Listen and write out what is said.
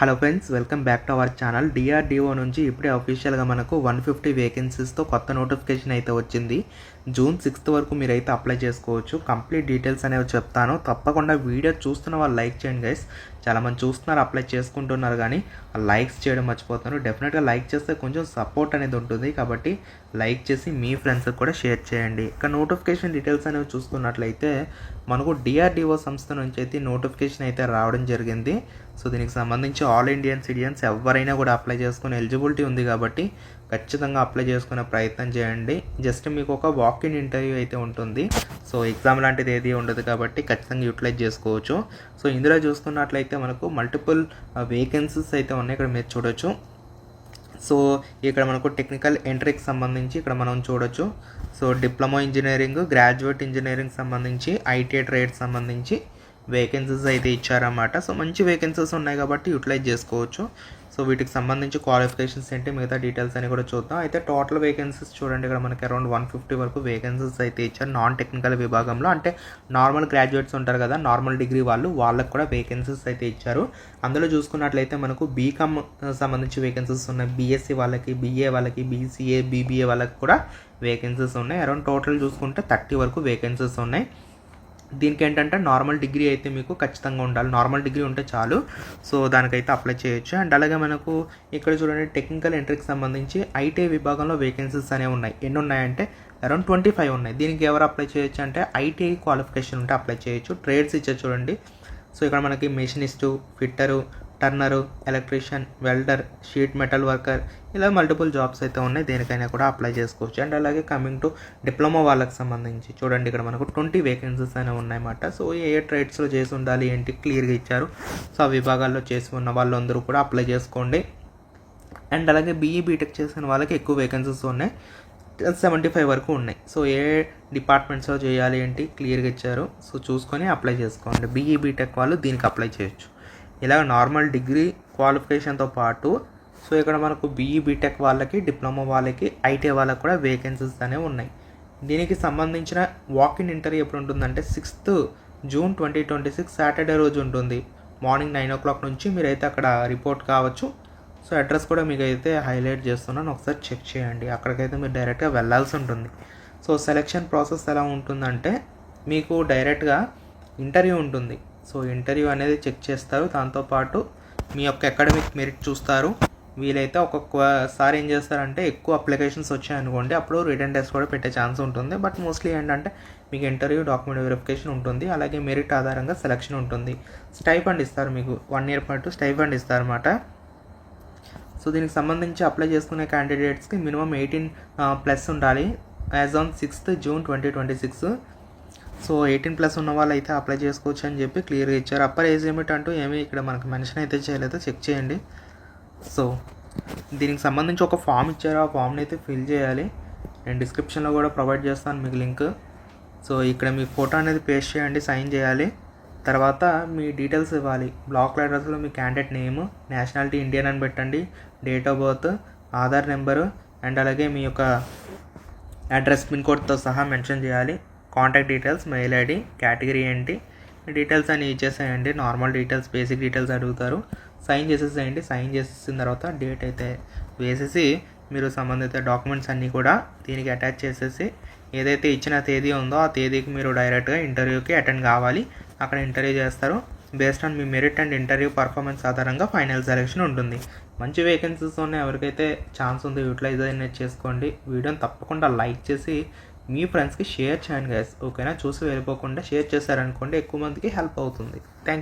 Hello friends, welcome back to our channel. DRDO నుంచి ఇప్పుడే అఫీషియల్గా మనకు 150 వేకెన్సీస్తో కొత్త నోటిఫికేషన్ అయితే వచ్చింది. జూన్ 6th వరకు మీరైతే అప్లై చేసుకోవచ్చు. కంప్లీట్ డీటెయిల్స్ అనేవి చెప్తాను. తప్పకుండా వీడియో చూస్తున్న వాళ్ళు లైక్ చేయండి గైస్. చాలామంది చూస్తున్నారు, అప్లై చేసుకుంటున్నారు, కానీ లైక్స్ చేయడం మర్చిపోతున్నారు. డెఫినెట్గా లైక్ చేస్తే కొంచెం సపోర్ట్ అనేది ఉంటుంది, కాబట్టి లైక్ చేసి మీ ఫ్రెండ్స్కి కూడా షేర్ చేయండి. ఇక నోటిఫికేషన్ డీటెయిల్స్ అనేవి చూసుకున్నట్లయితే మనకు డిఆర్డిఓ సంస్థ నుంచి అయితే నోటిఫికేషన్ అయితే రావడం జరిగింది. సో దీనికి సంబంధించి ఆల్ ఇండియన్ సిటిజన్స్ ఎవరైనా కూడా అప్లై చేసుకునే ఎలిజిబిలిటీ ఉంది, కాబట్టి ఖచ్చితంగా అప్లై చేసుకునే ప్రయత్నం చేయండి. జస్ట్ మీకు ఒక వాక్-ఇన్ ఇంటర్వ్యూ అయితే ఉంటుంది. సో ఎగ్జామ్ లాంటిది ఏది ఉండదు, కాబట్టి ఖచ్చితంగా యూటిలైజ్ చేసుకోవచ్చు. సో ఇందులో చూసుకున్నట్లయితే మనకు మల్టిపుల్ వేకెన్సీస్ అయితే ఉన్నాయి, ఇక్కడ మీరు చూడొచ్చు. సో ఇక్కడ మనకు టెక్నికల్ ఎంట్రీకి సంబంధించి ఇక్కడ మనం చూడొచ్చు. So diploma engineering, graduate engineering సంబంధించి, ఐటీఐ ట్రేడ్ సంబంధించి వేకెన్సీస్ అయితే ఇచ్చారన్నమాట. సో మంచి వేకెన్సీస్ ఉన్నాయి, కాబట్టి యూటిలైజ్ చేసుకోవచ్చు. సో వీటికి సంబంధించి క్వాలిఫికేషన్స్ ఏంటి, మిగతా డీటెయిల్స్ అని కూడా చూద్దాం. అయితే టోటల్ వేకెన్సీస్ చూడండి, ఇక్కడ మనకి అరౌండ్ 150 వరకు వేకెన్సీస్ అయితే ఇచ్చారు. నాన్ టెక్నికల్ విభాగంలో, అంటే నార్మల్ గ్రాడ్యుయేట్స్ ఉంటారు కదా, నార్మల్ డిగ్రీ వాళ్ళకి కూడా వేకెన్సీస్ అయితే ఇచ్చారు. అందులో చూసుకున్నట్లయితే మనకు బీకామ్ సంబంధించి వేకెన్సీస్ ఉన్నాయి. బీఎస్సీ వాళ్ళకి, బీఏ వాళ్ళకి, బీసీఏ, బీబీఏ వాళ్ళకి కూడా వేకెన్సీస్ ఉన్నాయి. అరౌండ్ టోటల్ చూసుకుంటే 30 వరకు వేకెన్సీస్ ఉన్నాయి. దీనికి ఏంటంటే నార్మల్ డిగ్రీ అయితే మీకు ఖచ్చితంగా ఉండాలి. నార్మల్ డిగ్రీ ఉంటే చాలు. సో దానికైతే అప్లై చేయొచ్చు. అండ్ అలాగే మనకు ఇక్కడ చూడండి, టెక్నికల్ ఎంట్రీకి సంబంధించి ఐటీఐ విభాగంలో వేకెన్సీస్ అనేవి ఉన్నాయి. ఎన్ని ఉన్నాయంటే అరౌండ్ 25 ఉన్నాయి. దీనికి ఎవరు అప్లై చేయొచ్చు అంటే ఐటీఐ క్వాలిఫికేషన్ ఉంటే అప్లై చేయొచ్చు. ట్రేడ్స్ ఇచ్చే చూడండి. సో ఇక్కడ మనకి machinist, fitter, turner, electrician, welder, sheet metal worker, ఇలా మల్టిపుల్ జాబ్స్ అయితే ఉన్నాయి. దేనికైనా కూడా అప్లై చేసుకోవచ్చు. అండ్ అలాగే కమింగ్ టు డిప్లొమా వాళ్ళకి సంబంధించి చూడండి, ఇక్కడ మనకు 20 వేకెన్సీస్ అనేవి ఉన్నాయన్నమాట. సో ఏ ట్రేడ్స్లో చేసి ఉండాలి ఏంటి క్లియర్గా ఇచ్చారు. సో ఆ విభాగాల్లో చేసి ఉన్న వాళ్ళందరూ కూడా అప్లై చేసుకోండి. అండ్ అలాగే బీఈ బీటెక్ చేసిన వాళ్ళకి ఎక్కువ వేకెన్సీస్ ఉన్నాయి, 75 వరకు ఉన్నాయి. సో ఏ డిపార్ట్మెంట్స్లో చేయాలి ఏంటి క్లియర్గా ఇచ్చారు. సో చూసుకొని అప్లై చేసుకోండి. బీఈ బీటెక్ వాళ్ళు దీనికి అప్లై చేయొచ్చు. ఇలా నార్మల్ డిగ్రీ క్వాలిఫికేషన్తో పాటు సో ఇక్కడ మనకు బీఈ బీటెక్ వాళ్ళకి, డిప్లొమా వాళ్ళకి, ఐటీఐ వాళ్ళకి కూడా వేకెన్సీస్ అనేవి ఉన్నాయి. దీనికి సంబంధించిన వాక్-ఇన్ ఇంటర్వ్యూ ఎప్పుడు ఉంటుందంటే 6th జూన్ 2026 సాటర్డే రోజు ఉంటుంది. మార్నింగ్ 9 o'clock నుంచి మీరైతే అక్కడ రిపోర్ట్ కావచ్చు. సో అడ్రస్ కూడా మీకు అయితే హైలైట్ చేస్తున్నాను, ఒకసారి చెక్ చేయండి. అక్కడికైతే మీరు డైరెక్ట్గా వెళ్ళాల్సి ఉంటుంది. సో సెలెక్షన్ ప్రాసెస్ ఎలా ఉంటుందంటే మీకు డైరెక్ట్గా ఇంటర్వ్యూ ఉంటుంది. సో ఇంటర్వ్యూ అనేది చెక్ చేస్తారు. దాంతోపాటు మీ యొక్క అకాడమిక్ మెరిట్ చూస్తారు. వీలైతే ఒక్కొక్కసారి ఏం చేస్తారంటే ఎక్కువ అప్లికేషన్స్ వచ్చాయనుకోండి, అప్పుడు రిటర్న్ టెస్ట్ కూడా పెట్టే ఛాన్స్ ఉంటుంది. బట్ మోస్ట్లీ ఏంటంటే మీకు ఇంటర్వ్యూ, డాక్యుమెంట్ వెరిఫికేషన్ ఉంటుంది. అలాగే మెరిట్ ఆధారంగా సెలక్షన్ ఉంటుంది. స్టైఫండ్ ఇస్తారు, మీకు 1 year పాటు స్టైఫండ్ ఇస్తారన్నమాట. సో దీనికి సంబంధించి అప్లై చేసుకునే క్యాండిడేట్స్కి మినిమం 18+ ఉండాలి as on 6th June 2026. So 18+ ఉన్న వాళ్ళు అయితే అప్లై చేసుకోవచ్చు అని చెప్పి క్లియర్గా ఇచ్చారు. అప్పర్ ఏజ్ లిమిట్ అంటూ ఏమీ ఇక్కడ మనకు మెన్షన్ అయితే చేయలేదు, చెక్ చేయండి. సో దీనికి సంబంధించి ఒక ఫామ్ ఇచ్చారు, ఆ ఫామ్ని అయితే ఫిల్ చేయాలి. నేను డిస్క్రిప్షన్లో కూడా ప్రొవైడ్ చేస్తాను మీకు లింక్. సో ఇక్కడ మీ ఫోటో అనేది పేస్ట్ చేయండి, సైన్ చేయాలి. తర్వాత మీ డీటెయిల్స్ ఇవ్వాలి. బ్లాక్ లెటర్స్లో మీ క్యాండిడేట్ నేమ్, నేషనాలిటీ ఇండియన్ అని పెట్టండి, date of birth, Aadhaar number, and అలాగే మీ యొక్క అడ్రస్, పిన్ కోడ్తో సహా మెన్షన్ చేయాలి. Contact details, mail ID, category ఏంటి, డీటెయిల్స్ అని ఇచ్చేసేయండి. నార్మల్ డీటెయిల్స్, బేసిక్ డీటెయిల్స్ అడుగుతారు. సైన్ చేసేసేయండి. సైన్ చేసేసిన తర్వాత డేట్ అయితే వేసేసి మీరు సంబంధిత డాక్యుమెంట్స్ అన్నీ కూడా దీనికి అటాచ్ చేసేసి ఏదైతే ఇచ్చిన తేదీ ఉందో ఆ తేదీకి మీరు డైరెక్ట్గా ఇంటర్వ్యూకి అటెండ్ కావాలి. అక్కడ ఇంటర్వ్యూ చేస్తారు. Based on me merit and interview performance ఆధారంగా ఫైనల్ సెలెక్షన్ ఉంటుంది. మంచి వేకెన్సీస్ ఉన్నాయి, ఎవరికైతే ఛాన్స్ ఉందో యూటిలైజ్ అనేది చేసుకోండి. వీడియోని తప్పకుండా లైక్ చేసి మీ ఫ్రెండ్స్కి షేర్ చేయండి గైస్. ఓకేనా, చూసి వెళ్ళిపోకుండా షేర్ చేశారనుకోండి, ఎక్కువ మందికి హెల్ప్ అవుతుంది. Thank you.